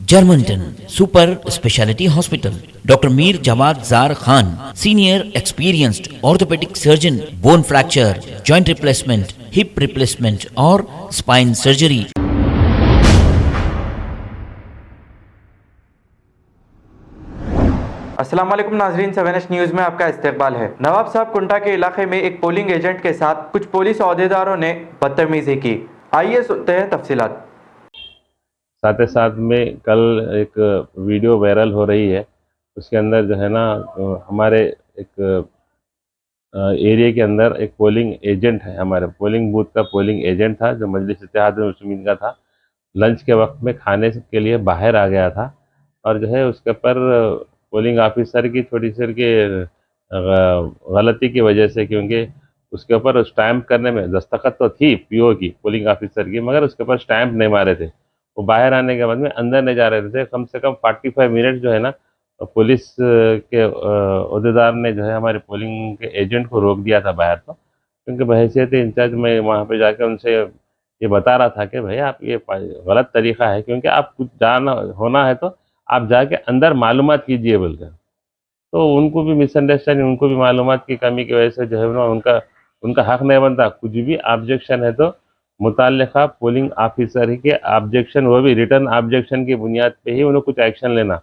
Germanton super speciality hospital, doctor Mir Jawad Zar Khan, senior experienced orthopaedic surgeon, bone fracture, joint replacement, hip replacement और spine surgery. अस्सलाम वालेकुम नाजरीन, 7H news में आपका इस्तकबाल है। नवाब साहब कुंटा के इलाके में एक पोलिंग एजेंट के साथ कुछ पुलिस अहदेदारों ने बदतमीजी की। आइए सुनते हैं तफसीलात। साथ ही साथ में कल एक वीडियो वायरल हो रही है, उसके अंदर जो है ना हमारे एक एरिया के अंदर एक पोलिंग एजेंट है, हमारे पोलिंग बूथ का पोलिंग एजेंट था जो मजलिस इत्तेहादुल मुस्लिमीन का था। लंच के वक्त में खाने के लिए बाहर आ गया था और जो है उसके ऊपर पोलिंग ऑफिसर की थोड़ी सी गलती की वजह से, क्योंकि उसके ऊपर स्टैंप करने में दस्तखत तो थी पीओ की, पोलिंग ऑफिसर की, मगर उसके ऊपर स्टैंप नहीं मारे थे। वो बाहर आने के बाद में अंदर नहीं जा रहे थे। कम से कम 45 मिनट जो है ना पुलिस के अहदेदार ने जो है हमारे पोलिंग के एजेंट को रोक दिया था बाहर। तो क्योंकि बहैसियत इंचार्ज में वहाँ पे जाकर उनसे ये बता रहा था कि भाई आप ये गलत तरीका है, क्योंकि आप कुछ जाना होना है तो आप जाके अंदर मालूमात कीजिए बोलकर। तो उनको भी मिसअंडरस्टैंडिंग, उनको भी मालूमात की कमी की वजह से जो है ना उनका हक नहीं बनता। कुछ भी ऑब्जेक्शन है तो मुताल्लिका पोलिंग ऑफिसर ही के ऑब्जेक्शन, वो भी रिटर्न ऑब्जेक्शन की बुनियाद पे ही उन्हें कुछ एक्शन लेना।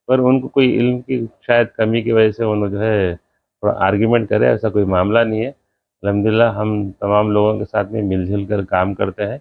पर उनको कोई इल्म की शायद कमी की वजह से उन्होंने जो है थोड़ा आर्ग्यूमेंट करे, ऐसा कोई मामला नहीं है। अल्हम्दुलिल्लाह हम तमाम लोगों के साथ में मिलजुल कर काम करते हैं।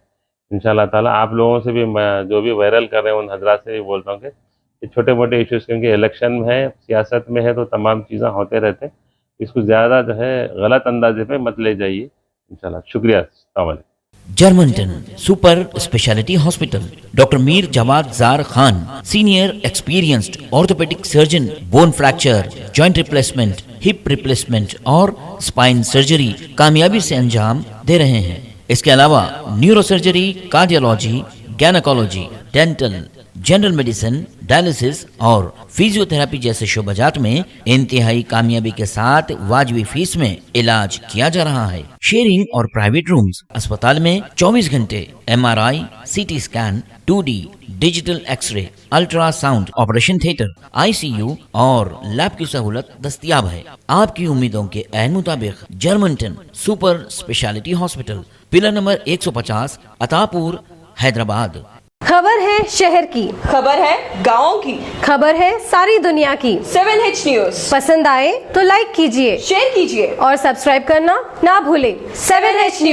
इंशाअल्लाह ताला आप लोगों से भी जो भी वायरल कर रहे हैं उन हजरात से भी बोलता हूँ कि ये छोटे मोटे इश्यूज़, क्योंकि इलेक्शन में है, सियासत में है, तो तमाम चीज़ें होते रहते हैं। इसको ज़्यादा जो है गलत अंदाजे पे मत ले जाइए इंशाअल्लाह। शुक्रिया। अस्सलाम वालेकुम। Germanten super speciality hospital, doctor Mir Jawad Zar Khan, senior experienced orthopaedic surgeon, bone fracture, joint replacement, hip replacement और स्पाइन सर्जरी कामयाबी से अंजाम दे रहे हैं। इसके अलावा neuro surgery, cardiology, gynaecology, dental, general medicine, dialysis और फिजियोथेरेपी जैसे शोबाजात में इंतहाई कामयाबी के साथ वाजबी फीस में इलाज किया जा रहा है। शेयरिंग और प्राइवेट रूम्स, अस्पताल में 24 घंटे MRI, CT scan, 2D digital X-ray, ultrasound, operation theatre, ICU और लैब की सहूलत दस्तयाब है। आपकी उम्मीदों के ऐन मुताबिक Germanten super speciality hospital, pillar number 150, Attapur, Hyderabad. खबर है शहर की, खबर है गाँव की, खबर है सारी दुनिया की। 7H न्यूज़ पसंद आए तो लाइक कीजिए, शेयर कीजिए और सब्सक्राइब करना ना भूलें। 7H news.